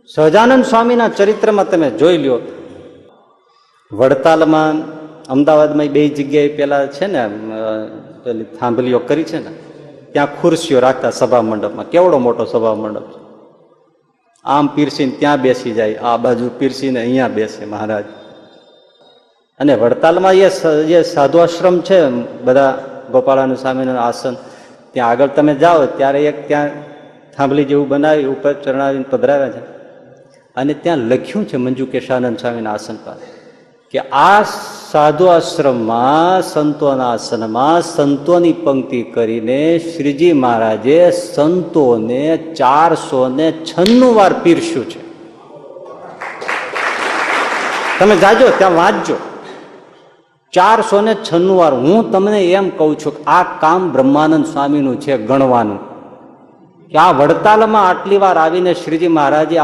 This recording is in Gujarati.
સહજાનંદ સ્વામીના ચરિત્રમાં તમે જોઈ લ્યો, વડતાલમાં, અમદાવાદમાં બે જગ્યાએ પેલા છે ને પેલી થાંભલીઓ કરી છે ને, ત્યાં ખુરશીઓ રાખતા સભા મંડપમાં. કેવડો મોટો સભા મંડપ છે. આમ પીરસીને ત્યાં બેસી જાય, આ બાજુ પીરસીને અહીંયા બેસે મહારાજ. અને વડતાલમાં એ સાધુ આશ્રમ છે બધા, ગોપાળાનું સ્વામીનું આસન, ત્યાં આગળ તમે જાઓ ત્યારે એક ત્યાં થાંભલી જેવું બનાવી ઉપર ચરણાવીને પધરાવ્યા છે. અને ત્યાં લખ્યું છે મંજુ કેશાનંદ સ્વામીના આસન પાસે કે આ સાધુ આશ્રમમાં, સંતોના આસનમાં સંતોની પંક્તિ કરીને શ્રીજી મહારાજે સંતોને 496 વાર પીરસ્યું છે. તમે જાજો ત્યાં વાંચજો, 496 વાર. હું તમને એમ કહું છું કે આ કામ બ્રહ્માનંદ સ્વામીનું છે ગણવાનું, કે આ વડતાલમાં આટલી વાર આવીને શ્રીજી મહારાજે